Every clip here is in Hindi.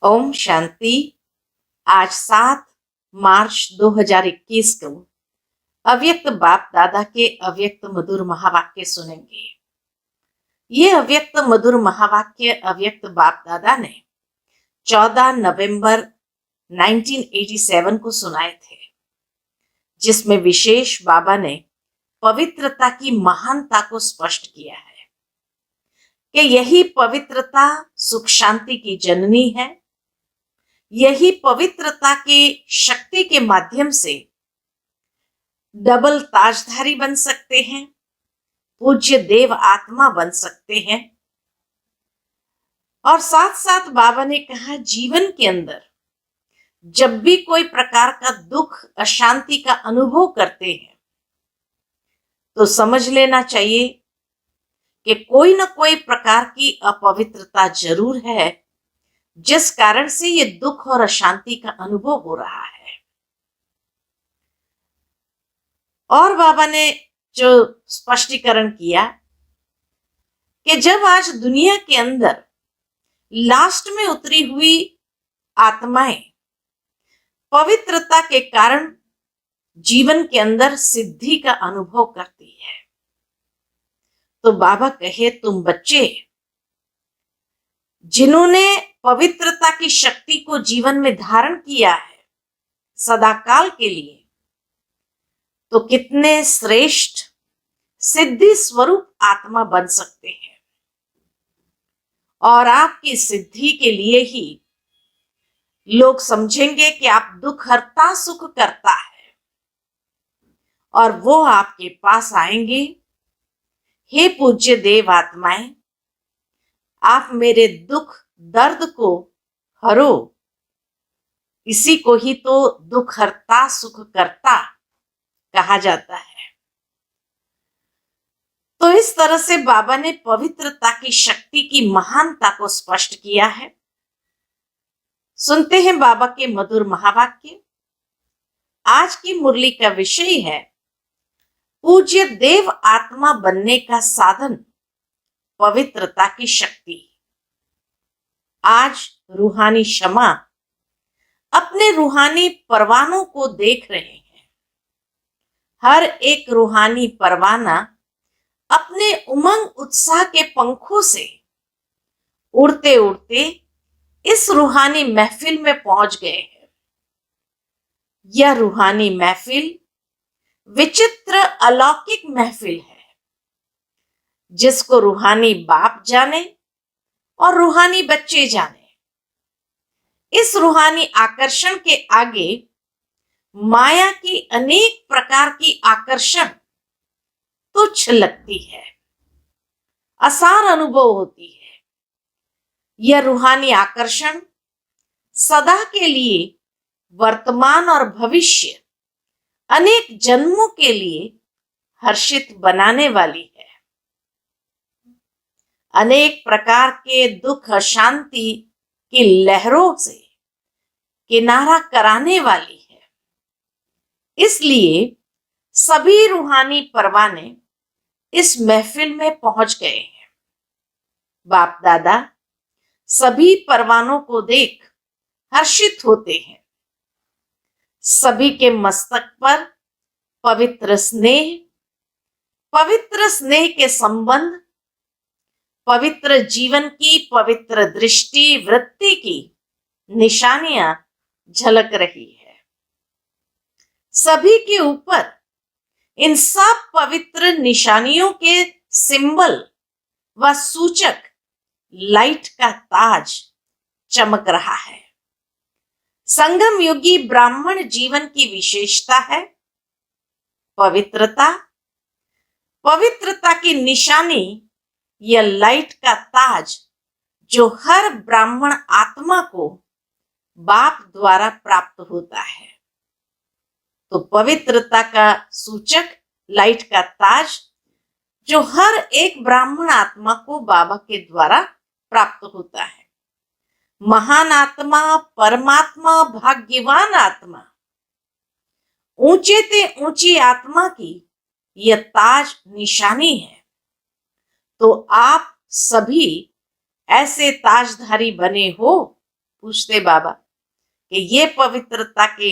ओम शांति। आज 7 मार्च 2021 को अव्यक्त बाप दादा के अव्यक्त मधुर महावाक्य सुनेंगे। ये अव्यक्त मधुर महावाक्य अव्यक्त बाप दादा ने 14 नवंबर 1987 को सुनाए थे, जिसमें विशेष बाबा ने पवित्रता की महानता को स्पष्ट किया है कि यही पवित्रता सुख शांति की जननी है। यही पवित्रता की शक्ति के माध्यम से डबल ताजधारी बन सकते हैं, पूज्य देव आत्मा बन सकते हैं। और साथ साथ बाबा ने कहा, जीवन के अंदर जब भी कोई प्रकार का दुख अशांति का अनुभव करते हैं तो समझ लेना चाहिए कि कोई ना कोई प्रकार की अपवित्रता जरूर है, जिस कारण से ये दुख और अशांति का अनुभव हो रहा है। और बाबा ने जो स्पष्टीकरण किया कि जब आज दुनिया के अंदर लास्ट में उतरी हुई आत्माएं पवित्रता के कारण जीवन के अंदर सिद्धि का अनुभव करती है, तो बाबा कहे, तुम बच्चे जिन्होंने पवित्रता की शक्ति को जीवन में धारण किया है सदाकाल के लिए, तो कितने श्रेष्ठ सिद्धि स्वरूप आत्मा बन सकते हैं। और आपकी सिद्धि के लिए ही लोग समझेंगे कि आप दुख हरता सुख करता है, और वो आपके पास आएंगे, हे पूज्य देव आत्माएं, आप मेरे दुख दर्द को हरो। इसी को ही तो दुख हरता सुख करता कहा जाता है। तो इस तरह से बाबा ने पवित्रता की शक्ति की महानता को स्पष्ट किया है। सुनते हैं बाबा के मधुर महावाक्य। आज की मुरली का विषय है पूज्य देव आत्मा बनने का साधन, पवित्रता की शक्ति। आज रूहानी शमा अपने रूहानी परवानों को देख रहे हैं। हर एक रूहानी परवाना अपने उमंग उत्साह के पंखों से उड़ते उड़ते इस रूहानी महफिल में पहुंच गए हैं। यह रूहानी महफिल विचित्र अलौकिक महफिल है, जिसको रूहानी बाप जाने और रूहानी बच्चे जाने। इस रूहानी आकर्षण के आगे माया की अनेक प्रकार की आकर्षण तुच्छ लगती है, आसान अनुभव होती है। यह रूहानी आकर्षण सदा के लिए वर्तमान और भविष्य अनेक जन्मों के लिए हर्षित बनाने वाली है। अनेक प्रकार के दुख अशांति की लहरों से किनारा कराने वाली है। इसलिए सभी रूहानी परवाने इस महफिल में पहुंच गए हैं। बाप दादा सभी परवानों को देख हर्षित होते हैं। सभी के मस्तक पर पवित्र स्नेह के संबंध, पवित्र जीवन की पवित्र दृष्टि वृत्ति की निशानियां झलक रही है। सभी के ऊपर इन सब पवित्र निशानियों के सिंबल व सूचक लाइट का ताज चमक रहा है। संगम युगी ब्राह्मण जीवन की विशेषता है पवित्रता। पवित्रता की निशानी, यह लाइट का ताज जो हर ब्राह्मण आत्मा को बाप द्वारा प्राप्त होता है। तो पवित्रता का सूचक लाइट का ताज जो हर एक ब्राह्मण आत्मा को बाबा के द्वारा प्राप्त होता है। महान आत्मा, परमात्मा, भाग्यवान आत्मा, ऊंचे ते ऊंची आत्मा की यह ताज निशानी है। तो आप सभी ऐसे ताजधारी बने हो पूछते बाबा कि ये पवित्रता के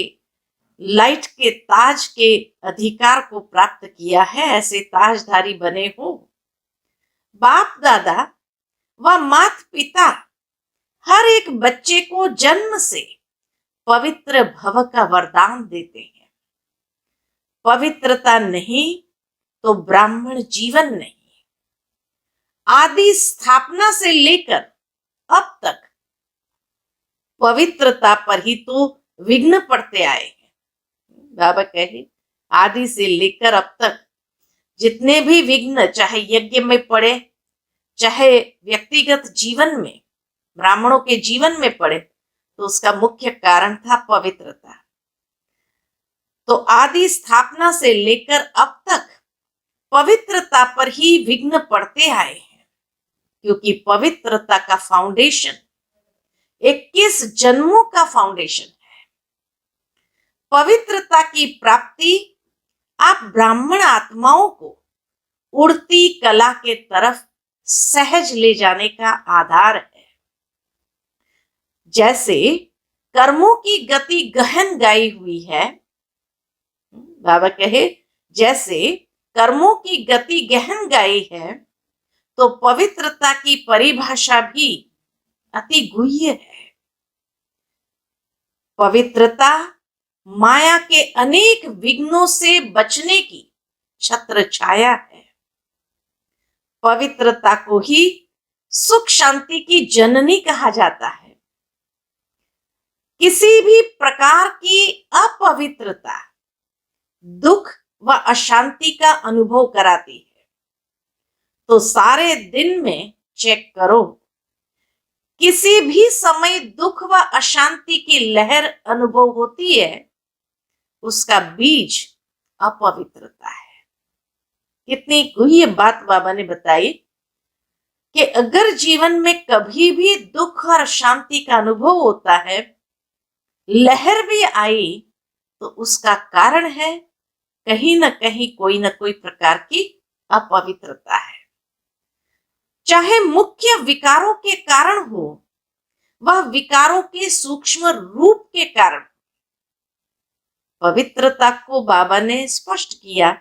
लाइट के ताज के अधिकार को प्राप्त किया है, ऐसे ताजधारी बने हो। बाप दादा व माता पिता हर एक बच्चे को जन्म से पवित्र भव का वरदान देते हैं। पवित्रता नहीं तो ब्राह्मण जीवन नहीं। आदि स्थापना से लेकर अब तक पवित्रता पर ही तो विघ्न पड़ते आए हैं। बाबा कहे आदि से लेकर अब तक जितने भी विघ्न, चाहे यज्ञ में पड़े, चाहे व्यक्तिगत जीवन में, ब्राह्मणों के जीवन में पड़े, तो उसका मुख्य कारण था पवित्रता। तो आदि स्थापना से लेकर अब तक पवित्रता पर ही विघ्न पड़ते आए हैं, क्योंकि पवित्रता का फाउंडेशन 21 जन्मों का फाउंडेशन है। पवित्रता की प्राप्ति आप ब्राह्मण आत्माओं को उड़ती कला के तरफ सहज ले जाने का आधार है। जैसे कर्मों की गति गहन गाई हुई है, बाबा कहे जैसे कर्मों की गति गहन गाई है, तो पवित्रता की परिभाषा भी अति गुह्य है। पवित्रता माया के अनेक विघ्नों से बचने की छत्र छाया है। पवित्रता को ही सुख शांति की जननी कहा जाता है। किसी भी प्रकार की अपवित्रता दुख व अशांति का अनुभव कराती है। तो सारे दिन में चेक करो, किसी भी समय दुख व अशांति की लहर अनुभव होती है, उसका बीज अपवित्रता है। कितनी गुह्य बात बाबा ने बताई कि अगर जीवन में कभी भी दुख और शांति का अनुभव होता है, लहर भी आई, तो उसका कारण है कहीं ना कहीं कोई ना कोई प्रकार की अपवित्रता है। चाहे मुख्य विकारों के कारण हो, वह विकारों के सूक्ष्म रूप के कारण। पवित्रता को बाबा ने स्पष्ट किया,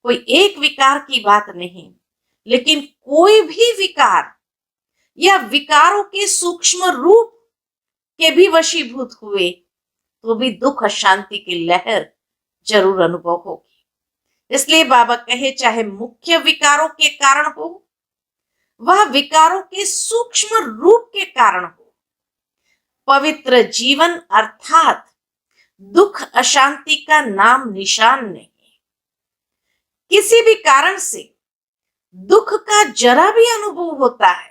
कोई एक विकार की बात नहीं, लेकिन कोई भी विकार या विकारों के सूक्ष्म रूप के भी वशीभूत हुए तो भी दुख अशांति की लहर जरूर अनुभव होगी। इसलिए बाबा कहे चाहे मुख्य विकारों के कारण हो, वह विकारों के सूक्ष्म रूप के कारण हो, पवित्र जीवन अर्थात दुख अशांति का नाम निशान नहीं। किसी भी कारण से दुख का जरा भी अनुभव होता है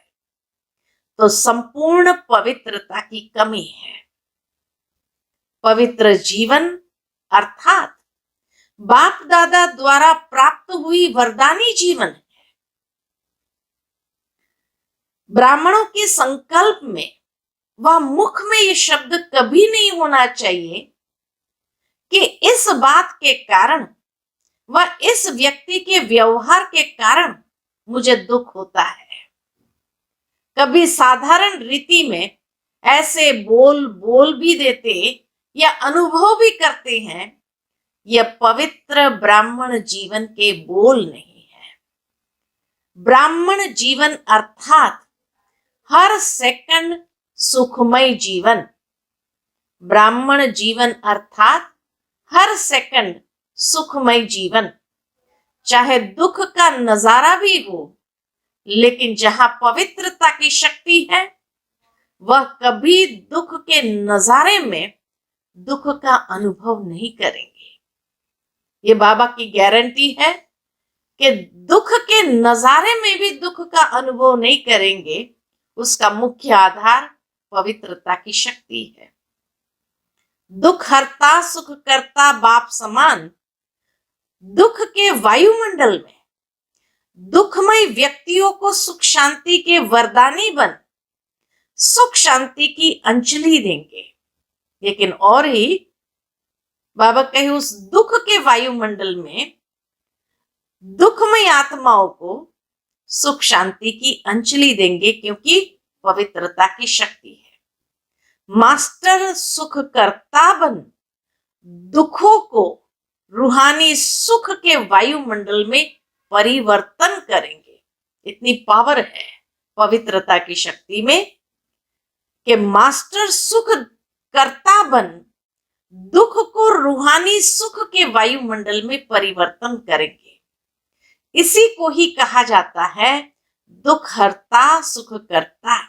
तो संपूर्ण पवित्रता की कमी है। पवित्र जीवन अर्थात बाप दादा द्वारा प्राप्त हुई वरदानी जीवन है। ब्राह्मणों के संकल्प में व मुख में ये शब्द कभी नहीं होना चाहिए कि इस बात के कारण व इस व्यक्ति के व्यवहार के कारण मुझे दुख होता है। कभी साधारण रीति में ऐसे बोल भी देते या अनुभव भी करते हैं, यह पवित्र ब्राह्मण जीवन के बोल नहीं है। ब्राह्मण जीवन अर्थात हर सेकंड सुखमय जीवन। ब्राह्मण जीवन अर्थात हर सेकंड सुखमय जीवन। चाहे दुख का नजारा भी हो, लेकिन जहां पवित्रता की शक्ति है, वह कभी दुख के नजारे में दुख का अनुभव नहीं करेंगे। ये बाबा की गारंटी है कि दुख के नजारे में भी दुख का अनुभव नहीं करेंगे। उसका मुख्य आधार पवित्रता की शक्ति है। दुख हरता सुख करता बाप समान। दुख के वायुमंडल में दुखमय व्यक्तियों को सुख शांति के वरदानी बन सुख शांति की अंजलि देंगे। लेकिन और ही बाबा कहे उस दुख के वायुमंडल में दुखमय आत्माओं को सुख शांति की अंजलि देंगे, क्योंकि पवित्रता की शक्ति है। मास्टर सुख करता बन दुखों को रूहानी सुख के वायुमंडल में परिवर्तन करेंगे। इतनी पावर है पवित्रता की शक्ति में कि मास्टर सुख करता बन दुख को रूहानी सुख के वायुमंडल में परिवर्तन करेंगे। इसी को ही कहा जाता है दुख हरता सुख करता।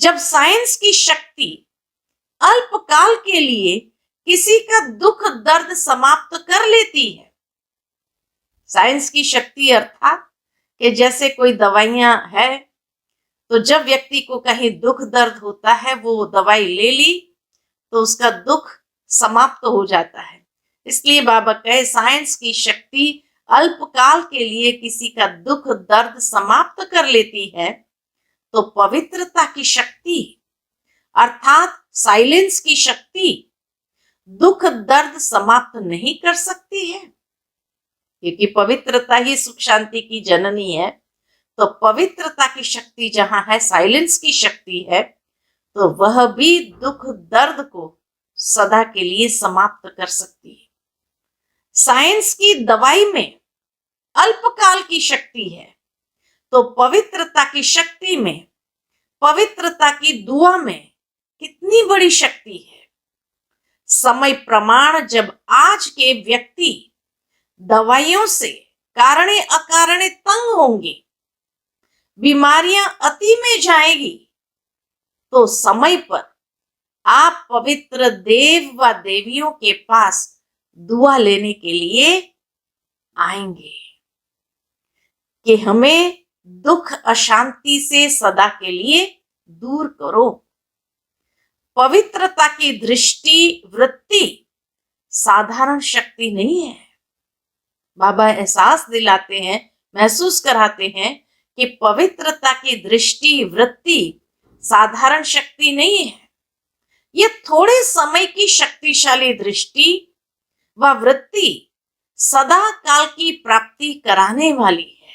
जब साइंस की शक्ति अल्पकाल के लिए किसी का दुख दर्द समाप्त कर लेती है, साइंस की शक्ति अर्थात कि जैसे कोई दवाइयां है तो जब व्यक्ति को कहीं दुख दर्द होता है वो दवाई ले ली तो उसका दुख समाप्त हो जाता है। इसलिए बाबा कहे साइंस की शक्ति अल्पकाल के लिए किसी का दुख दर्द समाप्त कर लेती है, तो पवित्रता की शक्ति अर्थात साइलेंस की शक्ति दुख दर्द समाप्त नहीं कर सकती है, क्योंकि पवित्रता ही सुख शांति की जननी है। तो पवित्रता की शक्ति जहां है, साइलेंस की शक्ति है, तो वह भी दुख दर्द को सदा के लिए समाप्त कर सकती है। साइंस की दवाई में अल्पकाल की शक्ति है, तो पवित्रता की शक्ति में, पवित्रता की दुआ में कितनी बड़ी शक्ति है। समय प्रमाण जब आज के व्यक्ति दवाइयों से कारणे अकारणे तंग होंगे, बीमारियां अति में जाएगी, तो समय पर आप पवित्र देव व देवियों के पास दुआ लेने के लिए आएंगे कि हमें दुख अशांति से सदा के लिए दूर करो। पवित्रता की दृष्टि वृत्ति साधारण शक्ति नहीं है। बाबा एहसास दिलाते हैं, महसूस कराते हैं कि पवित्रता की दृष्टि वृत्ति साधारण शक्ति नहीं है। यह थोड़े समय की शक्तिशाली दृष्टि व वृत्ति सदा काल की प्राप्ति कराने वाली है।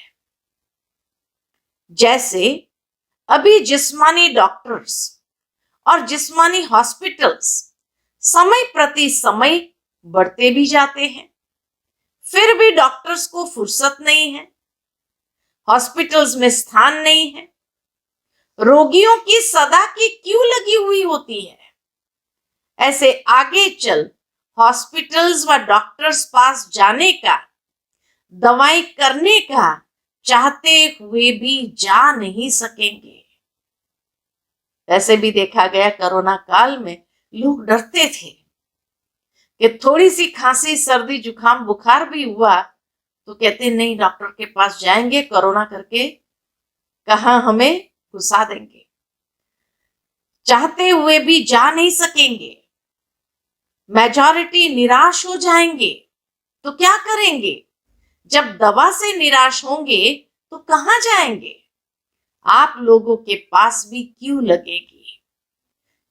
जैसे अभी जिस्मानी डॉक्टर्स और जिस्मानी हॉस्पिटल्स समय प्रति समय बढ़ते भी जाते हैं, फिर भी डॉक्टर्स को फुर्सत नहीं है, हॉस्पिटल्स में स्थान नहीं है, रोगियों की सदा की क्यू लगी हुई होती है। ऐसे आगे चल हॉस्पिटल्स व डॉक्टर्स पास जाने का, दवाई करने का चाहते हुए भी जा नहीं सकेंगे। ऐसे भी देखा गया कोरोना काल में लोग डरते थे कि थोड़ी सी खांसी सर्दी जुकाम बुखार भी हुआ तो कहते नहीं डॉक्टर के पास जाएंगे, कोरोना करके कहां हमें घुसा देंगे। चाहते हुए भी जा नहीं सकेंगे, मेजॉरिटी निराश हो जाएंगे, तो क्या करेंगे? जब दवा से निराश होंगे तो कहां जाएंगे? आप लोगों के पास भी क्यू लगेगी।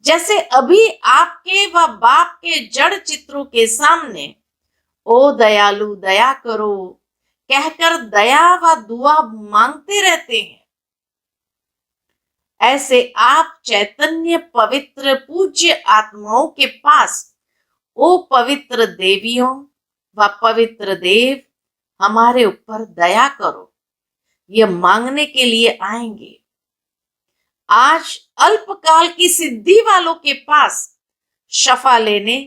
जैसे अभी आपके व बाप के जड़ चित्रों के सामने ओ दयालु दया करो कहकर दया व दुआ मांगते रहते हैं, ऐसे आप चैतन्य पवित्र पूज्य आत्माओं के पास ओ पवित्र देवियों व पवित्र देव हमारे ऊपर दया करो, ये मांगने के लिए आएंगे। आज अल्पकाल की सिद्धि वालों के पास शफा लेने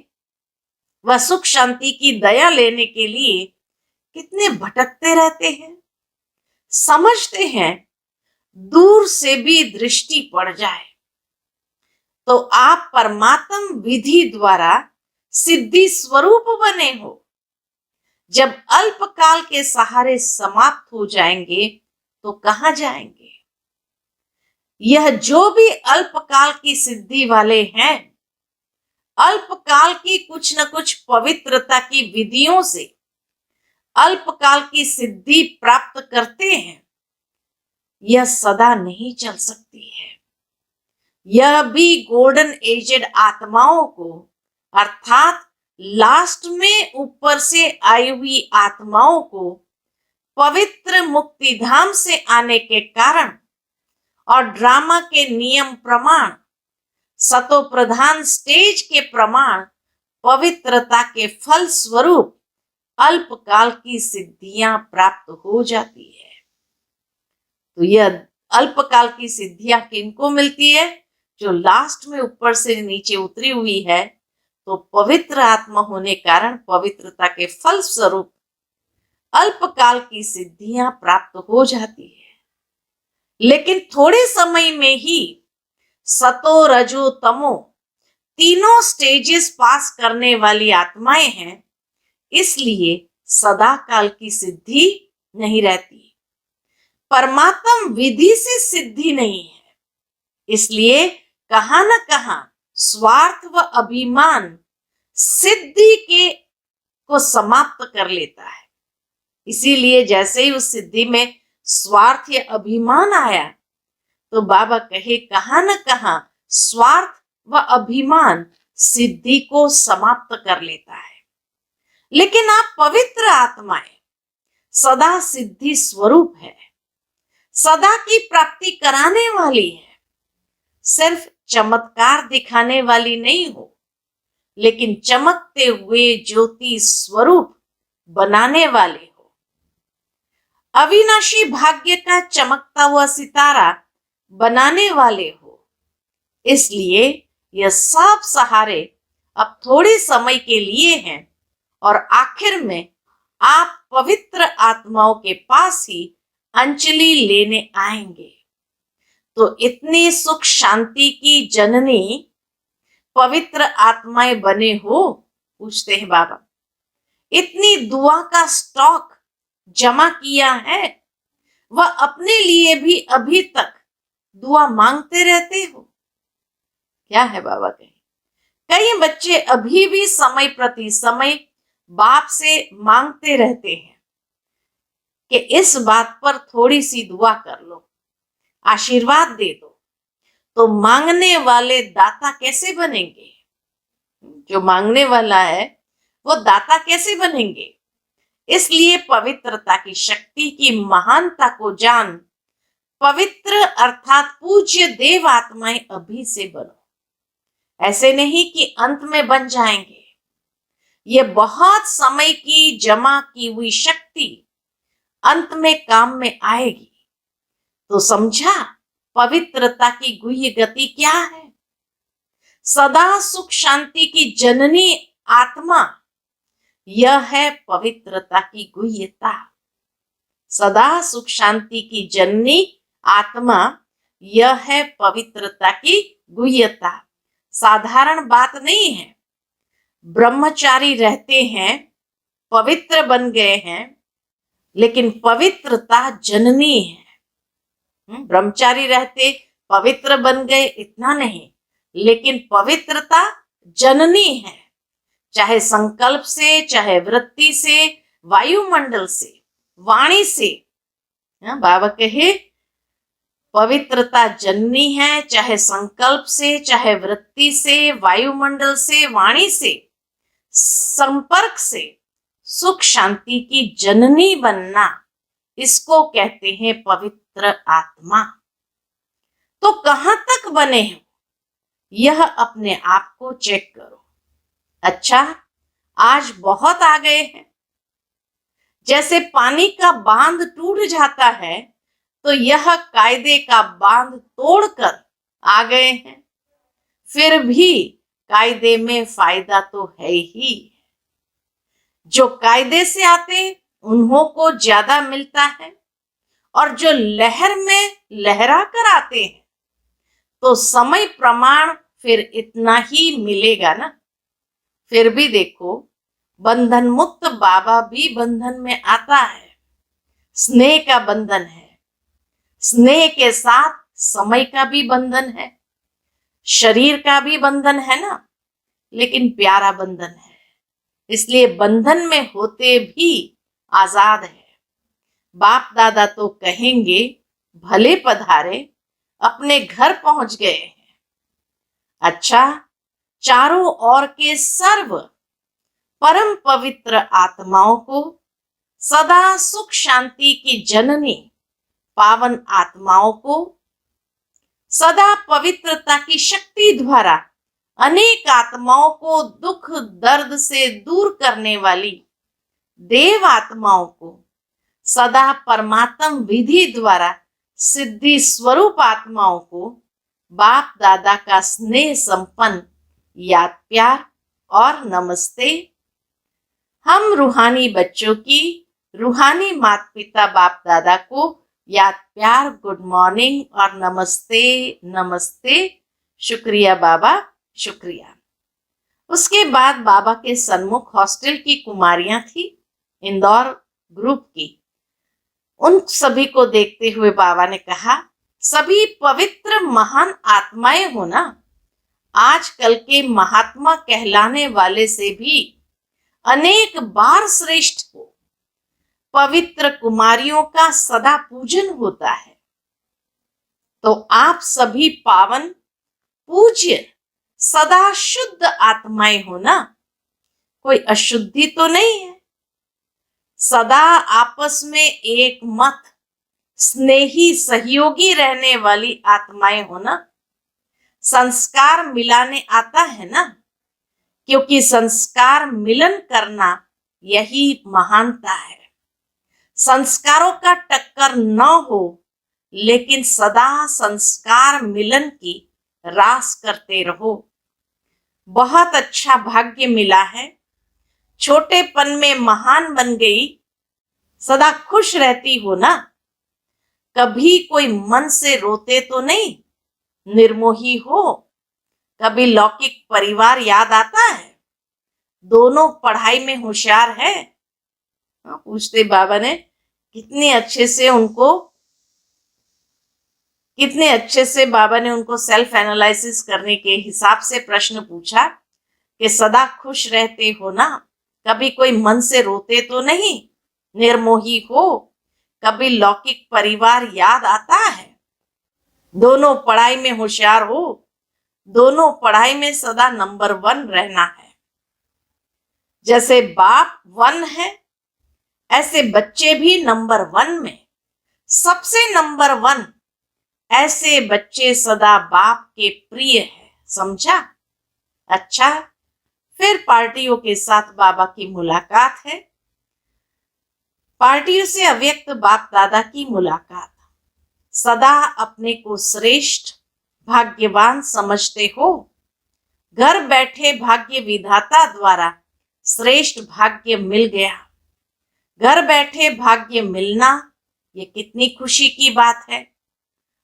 व सुख शांति की दया लेने के लिए कितने भटकते रहते हैं। समझते हैं दूर से भी दृष्टि पड़ जाए तो आप परमात्म विधि द्वारा सिद्धि स्वरूप बने हो। जब अल्पकाल के सहारे समाप्त हो जाएंगे तो कहां जाएंगे? यह जो भी अल्पकाल की सिद्धि वाले हैं, अल्पकाल की कुछ न कुछ पवित्रता की विधियों से अल्पकाल की सिद्धि प्राप्त करते हैं, यह सदा नहीं चल सकती है। यह भी गोल्डन एजेड आत्माओं को अर्थात लास्ट में ऊपर से आई हुई आत्माओं को पवित्र मुक्ति धाम से आने के कारण और ड्रामा के नियम प्रमाण सतो प्रधान स्टेज के प्रमाण पवित्रता के फल स्वरूप अल्पकाल की सिद्धियां प्राप्त हो जाती है। तो यह अल्पकाल की सिद्धियां किनको मिलती है? जो लास्ट में ऊपर से नीचे उतरी हुई है। तो पवित्र आत्मा होने कारण पवित्रता के फल स्वरूप अल्पकाल की सिद्धियां प्राप्त हो जाती है। लेकिन थोड़े समय में ही सतो रजो तमो तीनों स्टेजेस पास करने वाली आत्माएं हैं, इसलिए सदा काल की सिद्धि नहीं रहती। परमात्म विधि से सिद्धि नहीं है, इसलिए कहां न कहां स्वार्थ व अभिमान सिद्धि के को समाप्त कर लेता है। इसीलिए जैसे ही उस सिद्धि में स्वार्थ या अभिमान आया तो बाबा कहे कहां न कहां स्वार्थ व अभिमान सिद्धि को समाप्त कर लेता है। लेकिन आप पवित्र आत्माएं सदा सिद्धि स्वरूप है, सदा की प्राप्ति कराने वाली है। सिर्फ चमत्कार दिखाने वाली नहीं हो, लेकिन चमकते हुए ज्योति स्वरूप बनाने वाले हो। अविनाशी भाग्य का चमकता हुआ सितारा बनाने वाले हो। इसलिए यह सब सहारे अब थोड़े समय के लिए हैं और आखिर में आप पवित्र आत्माओं के पास ही अंजलि लेने आएंगे। तो इतनी सुख शांति की जननी पवित्र आत्माएं बने हो? पूछते हैं बाबा। इतनी दुआ का स्टॉक जमा किया है, वह अपने लिए भी अभी तक दुआ मांगते रहते हो? क्या है बाबा कहे? कई बच्चे अभी भी समय प्रति समय बाप से मांगते रहते हैं कि इस बात पर थोड़ी सी दुआ कर लो, आशीर्वाद दे दो। तो मांगने वाले दाता कैसे बनेंगे? जो मांगने वाला है वो दाता कैसे बनेंगे? इसलिए पवित्रता की शक्ति की महानता को जान पवित्र अर्थात पूज्य देव आत्माएं अभी से बनो। ऐसे नहीं कि अंत में बन जाएंगे। ये बहुत समय की जमा की हुई शक्ति अंत में काम में आएगी। तो समझा पवित्रता की गुह्य गति क्या है? सदा सुख शांति की जननी आत्मा, यह है पवित्रता की गुह्यता। सदा सुख शांति की जननी आत्मा, यह है पवित्रता की गुह्यता। साधारण बात नहीं है। ब्रह्मचारी रहते हैं, पवित्र बन गए हैं, लेकिन पवित्रता जननी है। ब्रह्मचारी रहते पवित्र बन गए इतना नहीं, लेकिन पवित्रता जननी है। चाहे संकल्प से, चाहे वृत्ति से, वायुमंडल से, वाणी से। बाबा कहे पवित्रता जननी है, चाहे संकल्प से, चाहे वृत्ति से, वायुमंडल से, वाणी से, संपर्क से सुख शांति की जननी बनना, इसको कहते हैं पवित्र आत्मा। तो कहां तक बने हो, यह अपने आप को चेक करो। अच्छा, आज बहुत आ गए हैं। जैसे पानी का बांध टूट जाता है, तो यह कायदे का बांध तोड़कर आ गए हैं। फिर भी कायदे में फायदा तो है ही। जो कायदे से आते उन्हों को ज्यादा मिलता है, और जो लहर में लहरा कर आते हैं तो समय प्रमाण फिर इतना ही मिलेगा ना। फिर भी देखो, बंधन मुक्त बाबा भी बंधन में आता है। स्नेह का बंधन है, स्नेह के साथ समय का भी बंधन है, शरीर का भी बंधन है ना, लेकिन प्यारा बंधन है। इसलिए बंधन में होते भी आजाद है। बाप दादा तो कहेंगे भले पधारे, अपने घर पहुंच गए हैं। अच्छा, चारों ओर के सर्व परम पवित्र आत्माओं को, सदा सुख शांति की जननी पावन आत्माओं को, सदा पवित्रता की शक्ति द्वारा अनेक आत्माओं को दुख दर्द से दूर करने वाली देव आत्माओं को सदा परमात्म विधि द्वारा सिद्धि स्वरूप आत्माओं को बाप दादा का स्नेह संपन्न याद प्यार और नमस्ते। हम रूहानी बच्चों की रूहानी माता पिता बाप दादा को याद प्यार गुड मॉर्निंग और नमस्ते नमस्ते। शुक्रिया बाबा शुक्रिया। उसके बाद बाबा के सन्मुख हॉस्टल की कुमारियां थी, इंदौर ग्रुप की। उन सभी को देखते हुए बाबा ने कहा, सभी पवित्र महान आत्माएं हो ना। आजकल के महात्मा कहलाने वाले से भी अनेक बार श्रेष्ठ हो। पवित्र कुमारियों का सदा पूजन होता है। तो आप सभी पावन पूज्य सदा शुद्ध आत्माएं हो ना। कोई अशुद्धि तो नहीं है। सदा आपस में एक मत स्नेही सहयोगी रहने वाली आत्माएं हो ना। संस्कार मिलाने आता है ना, क्योंकि संस्कार मिलन करना यही महानता है। संस्कारों का टक्कर न हो, लेकिन सदा संस्कार मिलन की रास करते रहो। बहुत अच्छा भाग्य मिला है। छोटेपन में महान बन गई। सदा खुश रहती हो ना। कभी कोई मन से रोते तो नहीं। निर्मोही हो। कभी लौकिक परिवार याद आता है। दोनों पढ़ाई में होशियार है। पूछते बाबा ने कितने अच्छे से बाबा ने उनको सेल्फ एनालिसिस करने के हिसाब से प्रश्न पूछा कि सदा खुश रहते हो ना। कभी कोई मन से रोते तो नहीं। निर्मोही हो। कभी लौकिक परिवार याद आता है। दोनों पढ़ाई में होशियार हो। दोनों पढ़ाई में सदा नंबर 1 रहना है। जैसे बाप 1 है, ऐसे बच्चे भी नंबर 1 में सबसे नंबर 1। ऐसे बच्चे सदा बाप के प्रिय है। समझा? अच्छा, फिर पार्टियों के साथ बाबा की मुलाकात है। पार्टियों से अव्यक्त बाप दादा की मुलाकात। सदा अपने को श्रेष्ठ भाग्यवान समझते हो। घर बैठे भाग्य विधाता द्वारा श्रेष्ठ भाग्य मिल गया। घर बैठे भाग्य मिलना ये कितनी खुशी की बात है।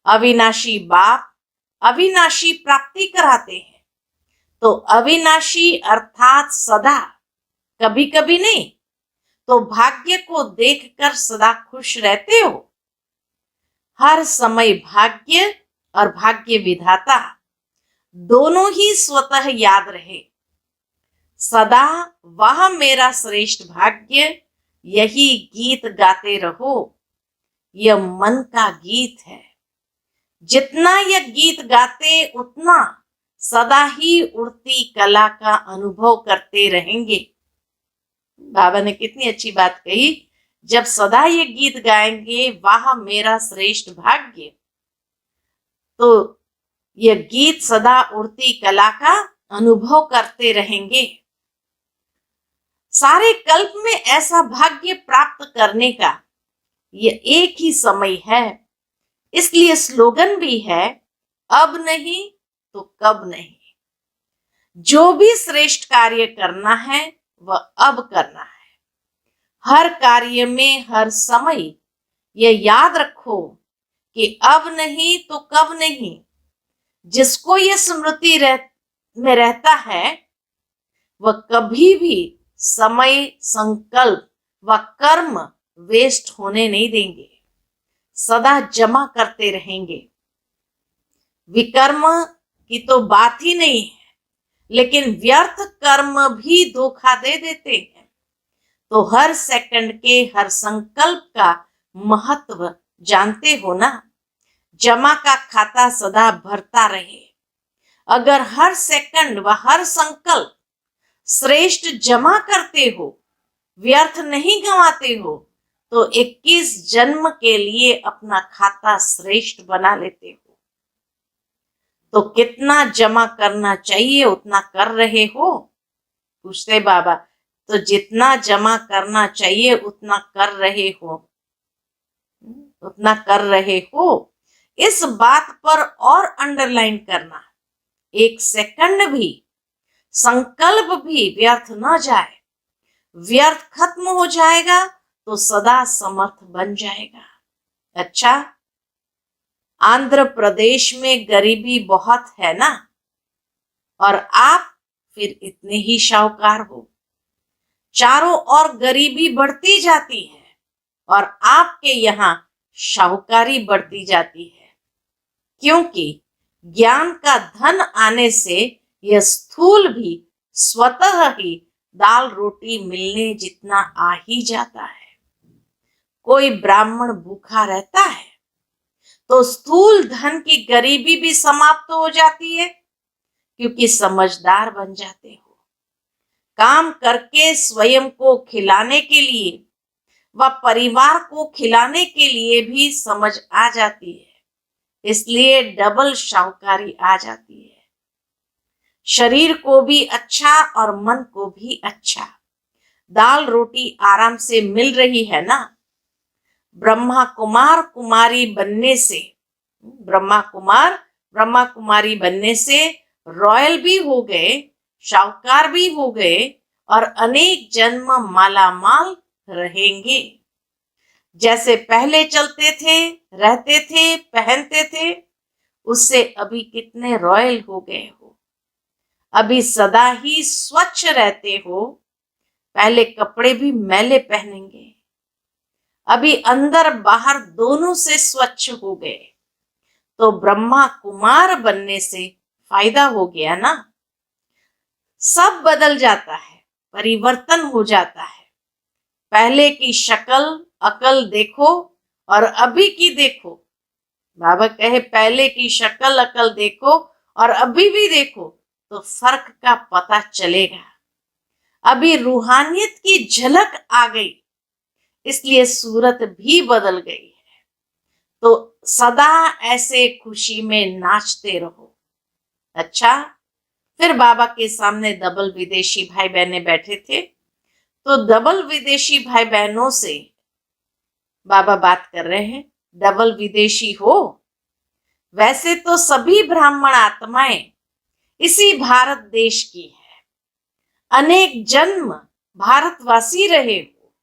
अविनाशी बाप अविनाशी प्राप्ति कराते हैं। तो अविनाशी अर्थात सदा, कभी कभी नहीं, तो भाग्य को देखकर सदा खुश रहते हो। हर समय भाग्य और भाग्य विधाता दोनों ही स्वतः याद रहे। सदा वह मेरा श्रेष्ठ भाग्य, यही गीत गाते रहो। यह मन का गीत है। जितना यह गीत गाते उतना सदा ही उड़ती कला का अनुभव करते रहेंगे। बाबा ने कितनी अच्छी बात कही। जब सदा ये गीत गाएंगे, वाह मेरा श्रेष्ठ भाग्य, तो यह गीत सदा उड़ती कला का अनुभव करते रहेंगे। सारे कल्प में ऐसा भाग्य प्राप्त करने का यह एक ही समय है। इसलिए स्लोगन भी है, अब नहीं तो कब नहीं। जो भी श्रेष्ठ कार्य करना है वह अब करना है। हर कार्य में हर समय यह याद रखो कि अब नहीं तो कब नहीं। जिसको यह स्मृति में रहता है वह कभी भी समय, संकल्प व कर्म वेस्ट होने नहीं देंगे। सदा जमा करते रहेंगे। विकर्म की तो बात ही नहीं है, लेकिन व्यर्थ कर्म भी धोखा दे देते हैं। तो हर सेकंड के हर संकल्प का महत्व जानते हो ना। जमा का खाता सदा भरता रहे। अगर हर सेकंड व हर संकल्प श्रेष्ठ जमा करते हो, व्यर्थ नहीं गंवाते हो, तो 21 जन्म के लिए अपना खाता श्रेष्ठ बना लेते हो। तो कितना जमा करना चाहिए उतना कर रहे हो? पूछते बाबा। तो जितना जमा करना चाहिए उतना कर रहे हो, उतना कर रहे हो। इस बात पर और अंडरलाइन करना, एक सेकंड भी, संकल्प भी व्यर्थ न जाए। व्यर्थ खत्म हो जाएगा तो सदा समर्थ बन जाएगा। अच्छा, आंध्र प्रदेश में गरीबी बहुत है ना, और आप फिर इतने ही शाहूकार हो। चारों ओर गरीबी बढ़ती जाती है और आपके यहां शाहूकारी बढ़ती जाती है, क्योंकि ज्ञान का धन आने से यह स्थूल भी स्वतः ही दाल रोटी मिलने जितना आ ही जाता है। कोई ब्राह्मण भूखा रहता है तो स्थूल धन की गरीबी भी समाप्त हो जाती है, क्योंकि समझदार बन जाते हो। काम करके स्वयं को खिलाने के लिए व परिवार को खिलाने के लिए भी समझ आ जाती है, इसलिए डबल शाहूकारी आ जाती है। शरीर को भी अच्छा और मन को भी अच्छा। दाल रोटी आराम से मिल रही है ना। ब्रह्मा कुमार कुमारी बनने से, ब्रह्मा कुमारी बनने से रॉयल भी हो गए, शाहूकार भी हो गए और अनेक जन्म माला माल रहेंगे। जैसे पहले चलते थे, रहते थे, पहनते थे, उससे अभी कितने रॉयल हो गए हो। अभी सदा ही स्वच्छ रहते हो, पहले कपड़े भी मैले पहनेंगे। अभी अंदर बाहर दोनों से स्वच्छ हो गए, तो ब्रह्मा कुमार बनने से फायदा हो गया ना। सब बदल जाता है, परिवर्तन हो जाता है। पहले की शक्ल अकल देखो और अभी की देखो। बाबा कहे पहले की शक्ल अकल देखो और अभी भी देखो तो फर्क का पता चलेगा। अभी रूहानियत की झलक आ गई, इसलिए सूरत भी बदल गई है। तो सदा ऐसे खुशी में नाचते रहो। अच्छा, फिर बाबा के सामने डबल विदेशी भाई बहनें बैठे थे, तो डबल विदेशी भाई बहनों से बाबा बात कर रहे हैं। डबल विदेशी हो, वैसे तो सभी ब्राह्मण आत्माएं इसी भारत देश की है। अनेक जन्म भारतवासी रहे हो।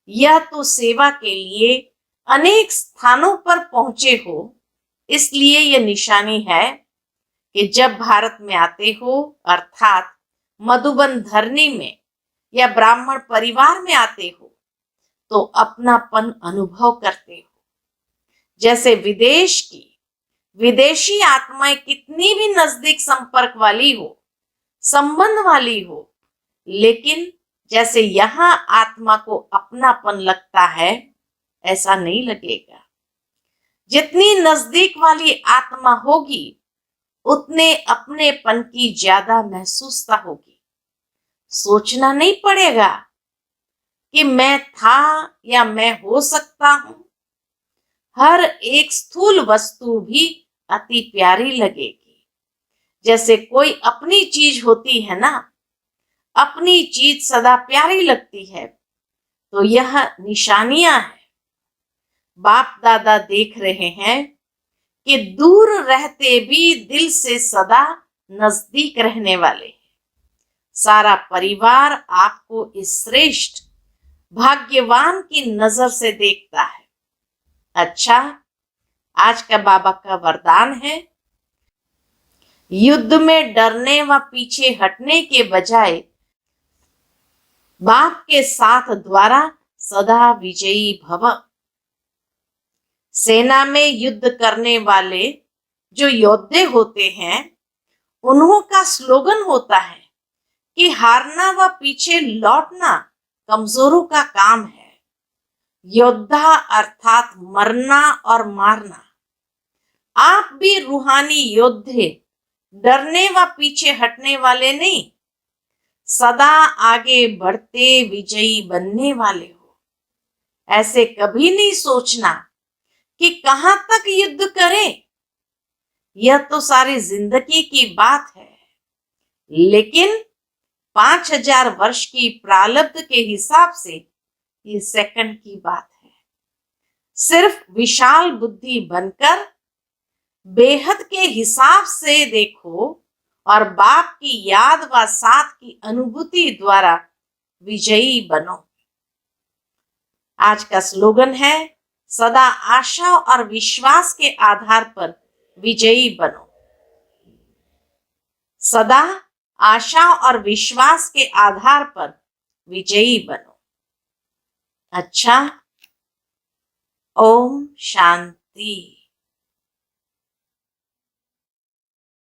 यह तो सेवा के लिए अनेक स्थानों पर पहुंचे हो, इसलिए यह निशानी है कि जब भारत में आते हो, अर्थात मधुबन धरनी में या ब्राह्मण परिवार में आते हो, तो अपनापन अनुभव करते हो। जैसे विदेश की विदेशी आत्माएं कितनी भी नजदीक संपर्क वाली हो, संबंध वाली हो, लेकिन जैसे यहां आत्मा को अपनापन लगता है, ऐसा नहीं लगेगा। जितनी नजदीक वाली आत्मा होगी, उतने अपनेपन की ज्यादा महसूसता होगी। सोचना नहीं पड़ेगा कि मैं था या मैं हो सकता हूं। हर एक स्थूल वस्तु भी अति प्यारी लगेगी। जैसे कोई अपनी चीज होती है ना, अपनी चीज सदा प्यारी लगती है, तो यह निशानियां हैं। बाप दादा देख रहे हैं कि दूर रहते भी दिल से सदा नजदीक रहने वाले हैं। सारा परिवार आपको इस श्रेष्ठ भाग्यवान की नजर से देखता है। अच्छा, आज का बाबा का वरदान है, युद्ध में डरने व पीछे हटने के बजाय बाप के साथ द्वारा सदा विजयी भव। सेना में युद्ध करने वाले जो योद्धे होते हैं, उन्हों का स्लोगन होता है कि हारना व पीछे लौटना कमजोरों का काम है। योद्धा अर्थात मरना और मारना। आप भी रूहानी योद्धे, डरने व पीछे हटने वाले नहीं, सदा आगे बढ़ते विजयी बनने वाले हो। ऐसे कभी नहीं सोचना कि कहां तक युद्ध करें, यह तो सारी जिंदगी की बात है, लेकिन 5,000 वर्ष की प्रारब्ध के हिसाब से ये सेकंड की बात है। सिर्फ विशाल बुद्धि बनकर बेहद के हिसाब से देखो और बाप की याद व साथ की अनुभूति द्वारा विजयी बनो। आज का स्लोगन है, सदा आशा और विश्वास के आधार पर विजयी बनो। सदा आशा और विश्वास के आधार पर विजयी बनो। अच्छा, ओम शांति।